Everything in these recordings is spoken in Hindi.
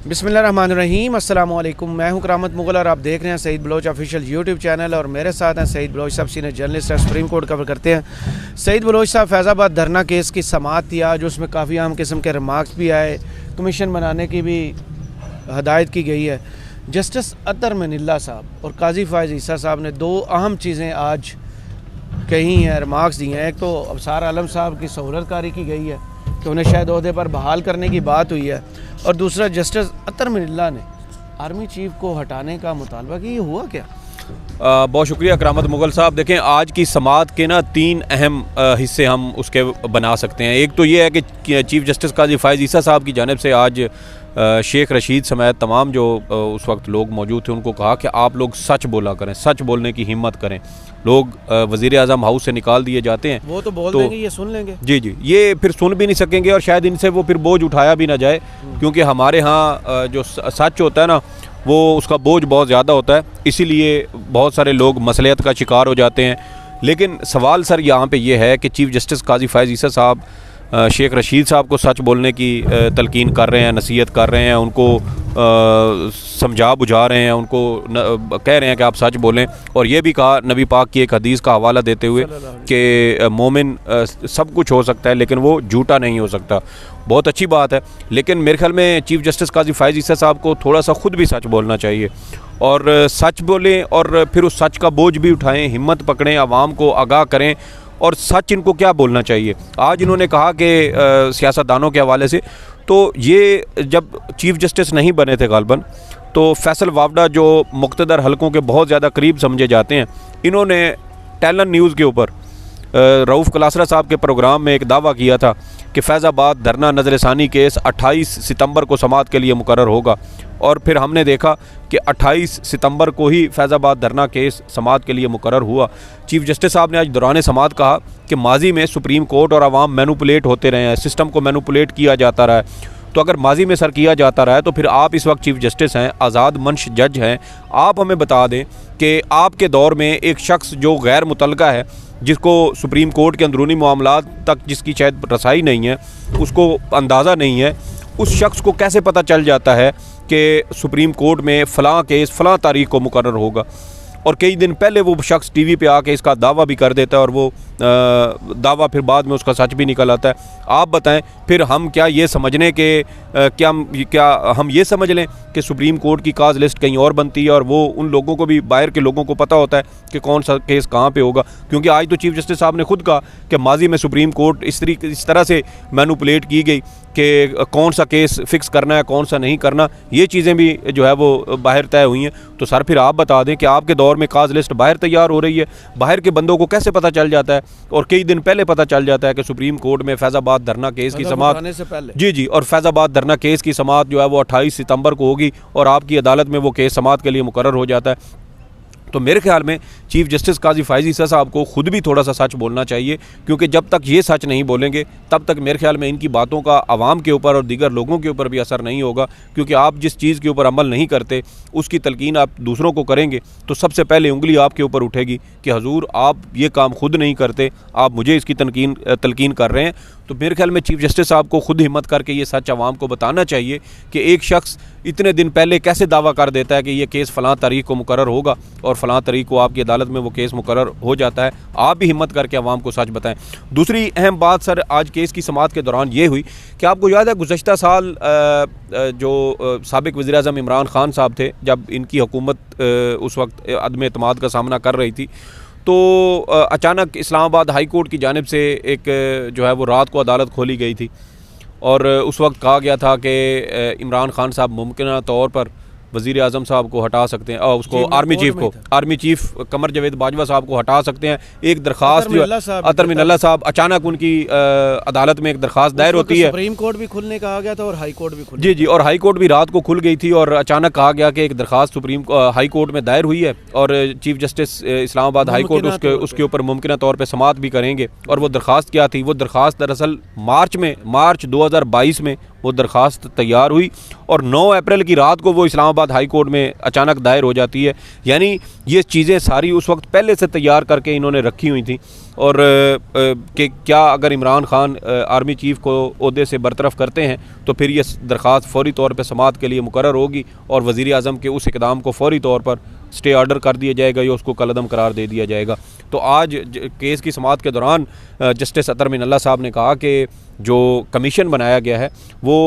बिस्मिल्लाहिर्रहमानिर्रहीम, अस्सलामु अलैकुम। मैं हूं करामत मुगल और आप देख रहे हैं Saeed Baloch official YouTube channel. और मेरे साथ हैं सईद बलोच साहब, सीनियर जर्नलिस्ट है, सुप्रीम कोर्ट कवर करते हैं। सईद बलोच साहब, फैज़ाबाद धरना केस की समाअत थी आज, उसमें काफ़ी अहम किस्म के रिमार्क्स भी आए, कमीशन बनाने की भी हदायत की गई है। जस्टिस अतर मिनिल्ला साहब और काजी फ़ाइज़ ईसा साहब ने दो अहम चीज़ें आज कही हैं, रिमार्क्स दिए हैं। एक तो अबसार आलम साहब की सहूलतकारी की गई है कि उन्हें शायद ओहदे पर बहाल करने की बात हुई है, और दूसरा जस्टिस अतर मिनिल्ला ने आर्मी चीफ को हटाने का मुतालबा किया। ये हुआ क्या? बहुत शुक्रिया करामत मुगल साहब। देखें, आज की समाअत के ना तीन अहम हिस्से हम उसके बना सकते हैं। एक तो ये है कि चीफ जस्टिस काजी फ़ाइज़ ईसा साहब की जानिब से आज शेख रशीद समेत तमाम जो उस वक्त लोग मौजूद थे उनको कहा कि आप लोग सच बोला करें, सच बोलने की हिम्मत करें। लोग वज़ीर आज़म हाउस से निकाल दिए जाते हैं, वो तो बोल देंगे, ये सुन लेंगे। जी, ये फिर सुन भी नहीं सकेंगे और शायद इनसे वो फिर बोझ उठाया भी ना जाए, क्योंकि हमारे यहाँ जो सच होता है ना, वो उसका बोझ बहुत ज़्यादा होता है। इसीलिए बहुत सारे लोग मसलियत का शिकार हो जाते हैं। लेकिन सवाल सर यहाँ पे ये है कि चीफ़ जस्टिस काजी फ़ाइज़ ईसा साहब शेख रशीद साहब को सच बोलने की तलकीन कर रहे हैं, नसीहत कर रहे हैं, उनको समझा बुझा रहे हैं, उनको कह रहे हैं कि आप सच बोलें। और ये भी कहा नबी पाक की एक हदीस का हवाला देते हुए कि मोमिन सब कुछ हो सकता है लेकिन वो झूठा नहीं हो सकता। बहुत अच्छी बात है, लेकिन मेरे ख्याल में चीफ़ जस्टिस काजी फ़ाइज़ ईसा साहब को थोड़ा सा ख़ुद भी सच बोलना चाहिए और सच बोलें और फिर उस सच का बोझ भी उठाएं, हिम्मत पकड़ें, आवाम को आगाह करें। और सच इनको क्या बोलना चाहिए? आज इन्होंने कहा कि सियासतदानों के हवाले से, तो ये जब चीफ़ जस्टिस नहीं बने थे गालबन, तो फैसल वावडा जो मुक़्तदर हलकों के बहुत ज़्यादा करीब समझे जाते हैं, इन्होंने टैलन न्यूज़ के ऊपर रऊफ़ कलासरा साहब के प्रोग्राम में एक दावा किया था कि फैज़ाबाद धरना नज़रसानी केस 28 सितंबर को समाअत के लिए मुकर्रर होगा। और फिर हमने देखा कि 28 सितंबर को ही फैज़ाबाद धरना केस समाअत के लिए मुकर्रर हुआ। चीफ़ जस्टिस साहब ने आज दौरान समाअत कहा कि माजी में सुप्रीम कोर्ट और आवाम मैनुपुलेट होते रहे हैं, सिस्टम को मैनुपुलेट किया जाता रहा है। तो अगर माजी में सर किया जाता रहा है तो फिर आप इस वक्त चीफ़ जस्टिस हैं, आज़ाद मंश जज हैं, आप हमें बता दें कि आपके दौर में एक शख्स जो गैर मुतलका है, जिसको सुप्रीम कोर्ट के अंदरूनी मामलात तक जिसकी शायद रसाई नहीं है, उसको अंदाज़ा नहीं है, उस शख्स को कैसे पता चल जाता है कि सुप्रीम कोर्ट में फ़लाँ केस फ़लाँ तारीख़ को मुकर्रर होगा। और कई दिन पहले वो शख्स टीवी पे आके इसका दावा भी कर देता है और वो दावा फिर बाद में उसका सच भी निकल आता है। आप बताएं, फिर हम क्या ये समझने के क्या हम ये समझ लें कि सुप्रीम कोर्ट की काज लिस्ट कहीं और बनती है और वो उन लोगों को भी, बाहर के लोगों को पता होता है कि कौन सा केस कहाँ पे होगा? क्योंकि आज तो चीफ़ जस्टिस साहब ने खुद कहा कि माजी में सुप्रीम कोर्ट इस तरह से मैनुपुलेट की गई कि कौन सा केस फ़िक्स करना है, कौन सा नहीं करना, ये चीज़ें भी जो है वो बाहर तय हुई हैं। तो सर फिर आप बता दें कि आपके दौर में काज लिस्ट बाहर तैयार हो रही है, बाहर के बंदों को कैसे पता चल जाता है? और कई दिन पहले पता चल जाता है कि सुप्रीम कोर्ट में फैज़ाबाद धरना केस की समाअत से पहले जी, और फैज़ाबाद धरना केस की समाअत जो है वो 28 सितंबर को होगी और आपकी अदालत में वो केस समाअत के लिए मुकर्रर हो जाता है। तो मेरे ख्याल में चीफ़ जस्टिस काजी फ़ाइज़ ईसा साहब को ख़ुद भी थोड़ा सा सच बोलना चाहिए, क्योंकि जब तक ये सच नहीं बोलेंगे तब तक मेरे ख्याल में इनकी बातों का आवाम के ऊपर और दीगर लोगों के ऊपर भी असर नहीं होगा। क्योंकि आप जिस चीज़ के ऊपर अमल नहीं करते उसकी तलकीन आप दूसरों को करेंगे तो सबसे पहले उंगली आपके ऊपर उठेगी कि हजूर आप ये काम खुद नहीं करते, आप मुझे इसकी तलकीन कर रहे हैं। तो मेरे ख्याल में चीफ़ जस्टिस साहब को खुद हिम्मत करके ये सच आवाम को बताना चाहिए कि एक शख्स इतने दिन पहले कैसे दावा कर देता है कि ये केस फ़लाँ तारीख़ को मुकर्रर होगा और फ़लाँ तारीख़ को आपकी अदालत में वो केस मुकर्रर हो जाता है। आप भी हिम्मत करके आवाम को सच बताएं। दूसरी अहम बात सर आज केस की समाअत के दौरान ये हुई कि आपको याद है गुज़श्ता साल जो साबिक़ वज़ीर-ए-आज़म इमरान ख़ान साहब थे, जब इनकी हुकूमत उस वक्त अदम एतमाद का सामना कर रही थी, तो अचानक इस्लामाबाद हाई कोर्ट की जानिब से एक जो है वो रात को अदालत खोली गई थी और उस वक्त कहा गया था कि इमरान ख़ान साहब मुमकिन तौर पर वज़ीर आज़म साहब को हटा सकते हैं, उसको आर्मी चीफ कमर जावेद बाजवा साहब को हटा सकते हैं। एक दरख्वास्त जो अतर मिनल्ला साहब अचानक उनकी अदालत में एक दरख्वास्त दायर होती है। सुप्रीम कोर्ट भी खुलने कहा गया था और हाई कोर्ट भी खुल जी, और हाई कोर्ट भी रात को खुल गई थी और अचानक कहा गया कि एक दरख्वास्त हाई कोर्ट में दायर हुई है और chief justice Islamabad high court उसके ऊपर मुमकिन तौर पर समाअत भी करेंगे। और वो दरख्वास्त क्या थी? वो दरख्वास्त दरअसल मार्च 2022 में वो दरख्वास्त तैयार हुई और 9 अप्रैल की रात को वो इस्लामाबाद हाई कोर्ट में अचानक दायर हो जाती है। यानी ये चीज़ें सारी उस वक्त पहले से तैयार करके इन्होंने रखी हुई थी। और कि क्या अगर इमरान खान आर्मी चीफ़ को ओहदे से बरतरफ करते हैं तो फिर ये दरख्वास्त फ़ौरी तौर पर समाअत के लिए मुकर्रर होगी और वज़ीर आज़म के उस इक़दाम को फ़ौरी तौर पर स्टे ऑर्डर कर दिया जाएगा या उसको कलअदम करार दे दिया जाएगा। तो आज केस की समाअत के दौरान जस्टिस अतर मिनल्ला साहब ने कहा कि जो कमीशन बनाया गया है वो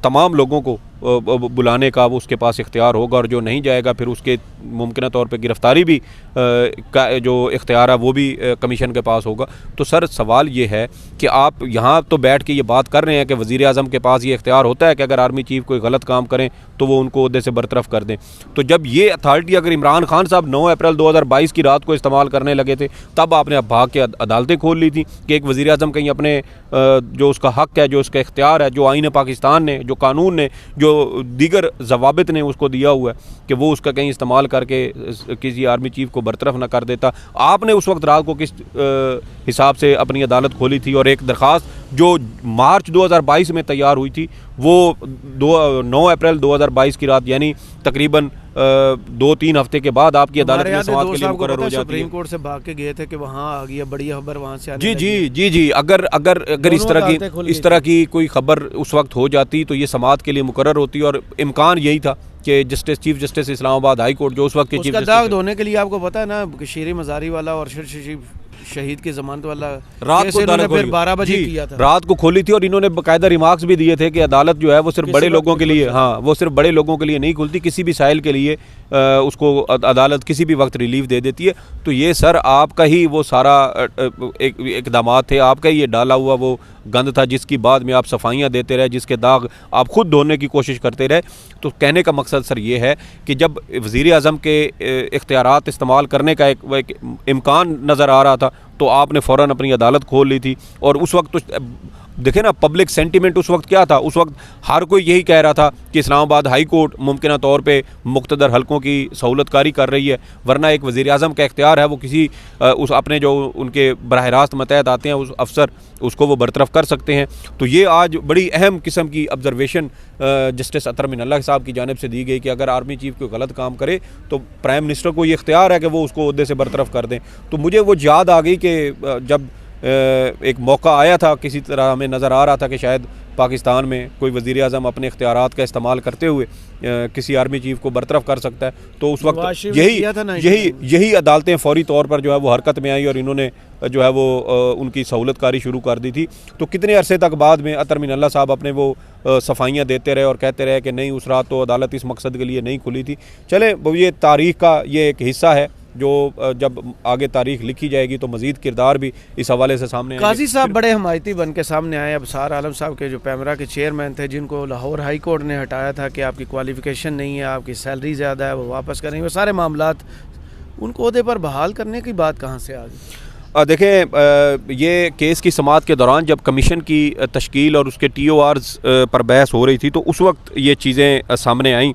तमाम लोगों को बुलाने का वो उसके पास इख्तियार होगा और जो नहीं जाएगा फिर उसके मुमकिन तौर पे गिरफ़्तारी भी का जो इख्तियार है वो भी कमीशन के पास होगा। तो सर सवाल ये है कि आप यहाँ तो बैठ के ये बात कर रहे हैं कि वज़ीर आज़म के पास ये इख्तियार होता है कि अगर आर्मी चीफ़ कोई गलत काम करें तो वो उनको ओहदे से बरतरफ कर दें। तो जब ये अथॉरिटी अगर इमरान खान साहब 9 अप्रैल 2022 की रात को इस्तेमाल करने लगे थे तब आपने अब भाग के अदालतें खोल ली थी कि एक वज़ीर आज़म कहीं अपने जो उसका हक़ है, जो उसका इख्तियार है, जो आईन पाकिस्तान ने, जो कानून ने, जो दीगर ज़वाबित ने उसको दिया हुआ है कि वो उसका कहीं इस्तेमाल करके किसी आर्मी चीफ़ को बरतरफ ना कर देता। आपने उस वक्त रात को किस हिसाब से अपनी अदालत खोली थी और एक दरख्वास्त जो मार्च 2022 में तैयार हुई थी वो 9 अप्रैल 2022 की रात यानी तकरीबन 2-3 हफ्ते के बाद आपकी अदालत में समाअत के लिए मुकर्रर हो जाती है। सुप्रीम कोर्ट से भाग के गए थे कि वहाँ आ गई है बड़ी खबर वहाँ से जी जी जी जी अगर इस तरह की कोई खबर उस वक्त हो जाती तो ये समाअत के लिए मुकर्रर होती और इम्कान यही था कि chief justice Islamabad high court जो उस वक्त के चीफ जस्टिस दाग धोने के लिए आपको पता है ना शेर मज़ारी वाला और शहीद की जमानत वाला रात को फिर 12 बजे किया था, रात को खोली थी और इन्होंने बाकायदा रिमार्क्स भी दिए थे कि अदालत जो है वो सिर्फ बड़े लोगों के लिए, हाँ वो सिर्फ बड़े लोगों के लिए नहीं खुलती, किसी भी साइल के लिए उसको अदालत किसी भी वक्त रिलीफ दे देती है। तो ये सर आपका ही वो सारा इकदाम थे, आपका ही ये डाला हुआ वो गंद था जिसकी बाद में आप सफाइयाँ देते रहे, जिसके दाग आप खुद धोने की कोशिश करते रहे। तो कहने का मकसद सर ये है कि जब वज़ीर आज़म के इख्तियारात इस्तेमाल करने का एक इम्कान नज़र आ रहा था तो आपने फ़ौरन अपनी अदालत खोल ली थी। और उस वक्त तो देखे ना पब्लिक सेंटिमेंट उस वक्त क्या था, उस वक्त हर कोई यही कह रहा था कि इस्लामाबाद हाई कोर्ट मुमकिन तौर पे मुक़्तदर हलकों की सहूलतकारी कर रही है, वरना एक वज़ीर आज़म का इख्तियार है वो किसी उस अपने जो उनके बराह रास्त मतहत आते हैं उस अफसर उसको वो बरतरफ कर सकते हैं। तो ये आज बड़ी अहम किस्म की ऑब्जर्वेशन जस्टिस अतर मिनल्ला साहब की जानिब से दी गई कि अगर आर्मी चीफ़ कोई गलत काम करे तो प्राइम मिनिस्टर को ये इख्तियार है कि वो उसको ओहदे से बरतरफ कर दें। तो मुझे वो याद आ गई कि जब एक मौका आया था किसी तरह हमें नज़र आ रहा था कि शायद पाकिस्तान में कोई वज़ीर आज़म अपने इख्तियारात का इस्तेमाल करते हुए किसी आर्मी चीफ़ को बरतरफ कर सकता है। तो उस वक्त यही अदालतें फ़ौरी तौर पर जो है वो हरकत में आई और इन्होंने जो है वो उनकी सहूलतकारी शुरू कर दी थी। तो कितने अरसे तक बाद में अतर मिनल्ला साहब अपने वो सफाइयाँ देते रहे और कहते रहे कि नहीं उस रात तो अदालत इस मकसद के लिए नहीं खुली थी। चले वो ये तारीख़ का ये एक हिस्सा है जो जब आगे तारीख लिखी जाएगी तो मज़ीद किरदार भी इस हवाले से सामने काजी साहब बड़े हमायती बन के सामने आए। अबसार आलम साहब के जो पैमरा के चेयरमैन थे जिनको लाहौर हाई कोर्ट ने हटाया था कि आपकी क्वालिफ़िकेशन नहीं है, आपकी सैलरी ज़्यादा है, वो वापस करेंगे, वो सारे मामलात उनको ओहदे पर बहाल करने की बात कहाँ से आ गई? देखें ये केस की समाअत के दौरान जब कमीशन की तश्कील और उसके TORs पर बहस हो रही थी तो उस वक्त ये चीज़ें सामने आईं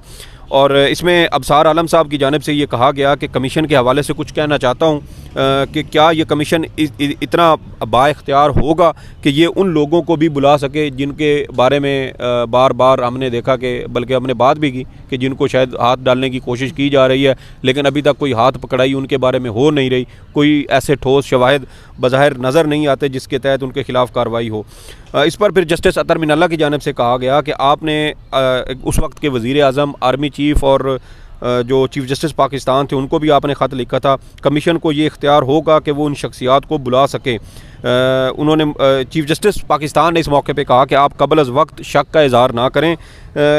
और इसमें अबसार आलम साहब की जानिब से ये कहा गया कि कमीशन के हवाले से कुछ कहना चाहता हूँ कि क्या ये कमीशन इतना बाइख्तियार होगा कि ये उन लोगों को भी बुला सके जिनके बारे में बार बार हमने देखा कि बल्कि हमने बात भी की कि जिनको शायद हाथ डालने की कोशिश की जा रही है लेकिन अभी तक कोई हाथ पकड़ाई उनके बारे में हो नहीं रही, कोई ऐसे ठोस शवाहिद बज़ाहिर नज़र नहीं आते जिसके तहत उनके ख़िलाफ़ कार्रवाई हो। इस पर फिर जस्टिस अतर मिनल्ला की जानिब से कहा गया कि आपने उस वक्त के वज़ीर आज़म, आर्मी चीफ़ और जो चीफ़ जस्टिस पाकिस्तान थे उनको भी आपने ख़त लिखा था, कमीशन को ये इख्तियार होगा कि वो उन शख्सियात को बुला सकें। उन्होंने चीफ़ जस्टिस पाकिस्तान ने इस मौके पे कहा कि आप कबल अज़ वक्त शक का इज़हार ना करें।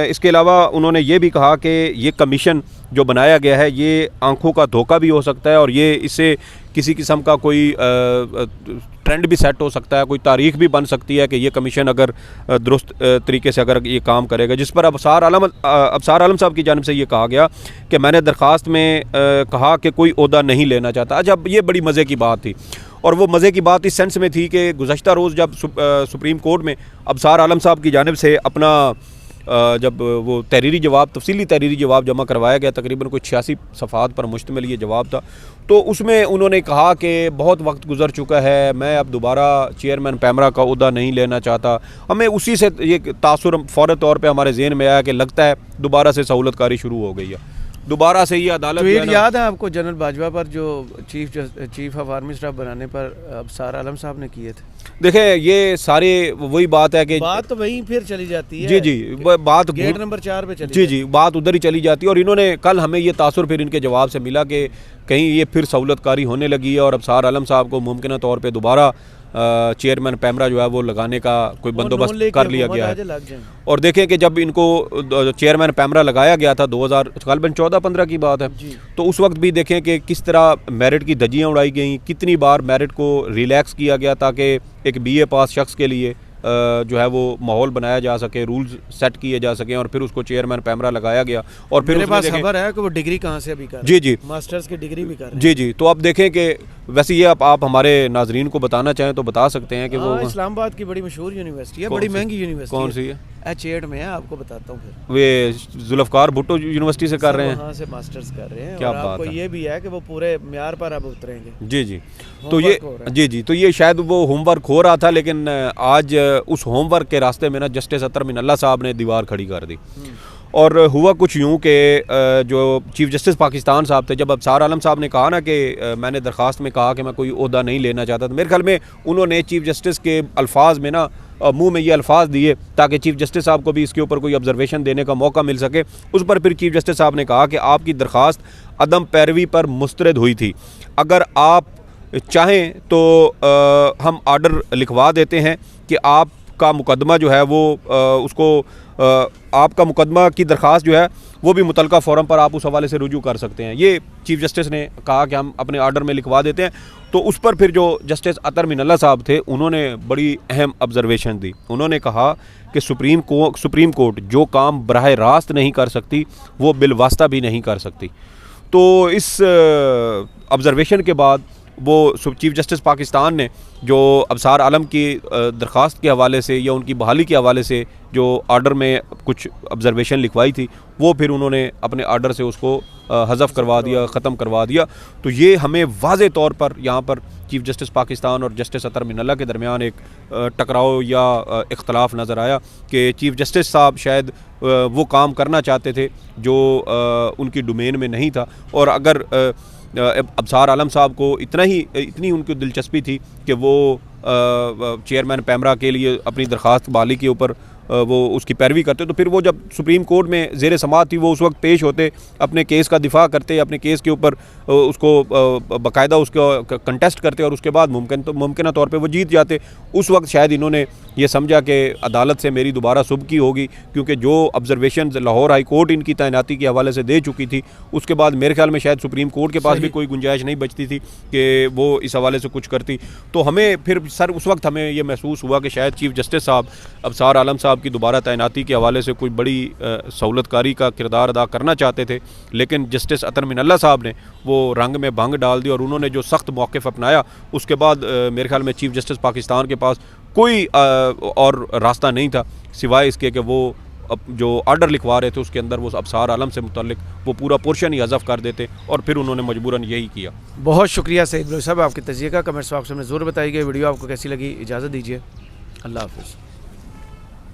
इसके अलावा उन्होंने ये भी कहा कि ये कमीशन जो बनाया गया है ये आंखों का धोखा भी हो सकता है और ये इससे किसी किस्म का कोई ट्रेंड भी सेट हो सकता है, कोई तारीख भी बन सकती है कि ये कमीशन अगर दुरुस्त तरीके से अगर ये काम करेगा। जिस पर अबसार आलम साहब की जानिब से ये कहा गया कि मैंने दरख्वास्त में कहा कि कोई ओहदा नहीं लेना चाहता। जब ये बड़ी मज़े की बात थी और वो मज़े की बात इस सेंस में थी कि गुज़श्ता रोज़ जब सुप्रीम कोर्ट में अबसार आलम साहब की जानिब से अपना जब वो तहरीरी जवाब, तफसीली तहरीरी जवाब जमा करवाया गया, तकरीबन कोई 86 सफ़ात पर मुश्तमिल ये जवाब था, तो उसमें उन्होंने कहा कि बहुत वक्त गुजर चुका है, मैं अब दोबारा चेयरमैन पैमरा का ओहदा नहीं लेना चाहता। हमें उसी से ये तासुर फ़ौरी तौर पे हमारे ज़हन में आया कि लगता है दोबारा से सहूलतकारी शुरू हो गई है, दोबारा से ये अदालत ट्वीट याद है आपको जनरल बाजवा पर जो चीफ ऑफ आर्मी स्टाफ बनाने पर अबसार आलम साहब ने किए थे? देखें, ये सारे वही बात है कि बात तो वहीं फिर चली जाती है। जी जी, बात गेट नंबर 4 पे चली जी जी, बात उधर ही चली जाती है। और इन्होंने कल हमें ये तासुर फिर इनके जवाब से मिला कि कहीं ये फिर सहूलतकारी होने लगी है और अबसार आलम साहब को मुमकिन तौर पर दोबारा चेयरमैन पैमरा जो है वो लगाने का कोई बंदोबस्त कर लिया गया है। और देखें कि जब इनको चेयरमैन पैमरा लगाया गया था 2014-15 की बात है, तो उस वक्त भी देखें कि किस तरह मेरिट की धज्जियाँ उड़ाई गई, कितनी बार मेरिट को रिलैक्स किया गया ताकि एक BA पास शख्स के लिए जो है वो माहौल बनाया जा सके, रूल्स सेट किए जा सकें, और फिर उसको चेयरमैन पैमरा लगाया गया। और फिर मेरे पास खबर है कि वो डिग्री कहाँ से अभी कर रहे हैं। जी जी, मास्टर्स की डिग्री भी कर रहे हैं। जी जी, तो अब देखें कि वैसे ये आप हमारे नाजरीन को बताना चाहें तो बता सकते हैं कि वो इस्लामाबाद की बड़ी मशहूर यूनिवर्सिटी है, बड़ी महंगी यूनिवर्सिटी। कौन सी है? H8 में है, आपको बताता हूँ फिर। वे जुल्फ़कार भुट्टो यूनिवर्सिटी से कर रहे हैं, वहाँ से मास्टर्स कर रहे हैं। क्या और बात आपको है। ये भी है कि वो पूरे म्यार पर अब उतरेंगे। जी जी, तो ये जी जी, तो ये शायद वो होमवर्क हो रहा था, लेकिन आज उस होमवर्क के रास्ते में ना जस्टिस अतर मिनल्ला साहब ने दीवार खड़ी कर दी। और हुआ कुछ यूँ कि जो चीफ़ जस्टिस पाकिस्तान साहब थे, जब अबसार आलम साहब ने कहा ना कि मैंने दरख्वास्त में कहा कि मैं कोई ओहदा नहीं लेना चाहता, तो मेरे ख्याल में उन्होंने चीफ़ जस्टिस के अल्फाज में ना मुंह में ये अल्फाज दिए ताकि चीफ़ जस्टिस साहब को भी इसके ऊपर कोई ऑब्जर्वेशन देने का मौका मिल सके। उस पर फिर चीफ़ जस्टिस साहब ने कहा कि आपकी दरख्वास्त अदम पैरवी पर मुस्तरद हुई थी, अगर आप चाहें तो हम आर्डर लिखवा देते हैं कि आपका मुकदमा जो है वो उसको आपका मुकदमा की दरख्वास्त जो है वो भी मुतलका फ़ोरम पर आप उस हवाले से रुजू कर सकते हैं। ये चीफ़ जस्टिस ने कहा कि हम अपने आर्डर में लिखवा देते हैं। तो उस पर फिर जो जस्टिस अतर मिनल्ला साहब थे उन्होंने बड़ी अहम ऑब्जर्वेशन दी। उन्होंने कहा कि सुप्रीम कोर्ट जो काम बराह रास्त नहीं कर सकती वो बिलवास्ता भी नहीं कर सकती। तो इस ऑब्जर्वेशन के बाद वो चीफ़ जस्टिस पाकिस्तान ने जो अबसार आलम की दरख्वास्त के हवाले से या उनकी बहाली के हवाले से जो आर्डर में कुछ ऑब्जर्वेशन लिखवाई थी, वो फिर उन्होंने अपने आर्डर से उसको हज़फ करवा दिया, ख़त्म करवा दिया। तो ये हमें वाज़े तौर पर यहाँ पर चीफ़ जस्टिस पाकिस्तान और जस्टिस अतर मिनल्ला के दरमियान एक टकराव या इख्तलाफ नज़र आया कि चीफ़ जस्टिस साहब शायद वो काम करना चाहते थे जो उनकी डोमेन में नहीं था। और अगर अबसार आलम साहब को इतनी उनकी दिलचस्पी थी कि वो चेयरमैन पैमरा के लिए अपनी दरख्वास्त बहाली के ऊपर वो उसकी पैरवी करते, तो फिर वो जब सुप्रीम कोर्ट में ज़ेर समाअत थी वो उस वक्त पेश होते, अपने केस का दिफा करते, अपने केस के ऊपर उसको बाकायदा उसको कंटेस्ट करते और उसके बाद मुमकिन तौर पे वो जीत जाते। उस वक्त शायद इन्होंने ये समझा कि अदालत से मेरी दोबारा सुबकी होगी, क्योंकि जो ऑब्जर्वेशन लाहौर हाई कोर्ट इनकी तैनाती के हवाले से दे चुकी थी, उसके बाद मेरे ख्याल में शायद सुप्रीम कोर्ट के पास भी कोई गुंजाइश नहीं बचती थी कि वो इस हवाले से कुछ करती। तो हमें फिर उस वक्त हमें ये महसूस हुआ कि शायद चीफ़ जस्टिस साहब अबसार आलम साहब की दोबारा तैनाती के हवाले से कोई बड़ी सहूलतकारी का किरदार अदा करना चाहते थे, लेकिन जस्टिस अतर मिनल्ला साहब ने वो रंग में भंग डाल दी और उन्होंने जो सख्त मौक़िफ़ अपनाया, उसके बाद मेरे ख्याल में चीफ़ जस्टिस पाकिस्तान के पास कोई और रास्ता नहीं था सिवाय इसके कि वो जो आर्डर लिखवा रहे थे उसके अंदर वो अबसार आलम से मुतल्लिक वो पूरा पोर्शन ही हज़फ कर देते, और फिर उन्होंने मजबूरन यही किया। बहुत शुक्रिया सईद बलोच साहब आपके तजिए का। कमेंट्स बॉक्स में ज़रूर बताइए वीडियो आपको कैसी लगी। इजाज़त दीजिए, अल्लाह हाफ़िज़।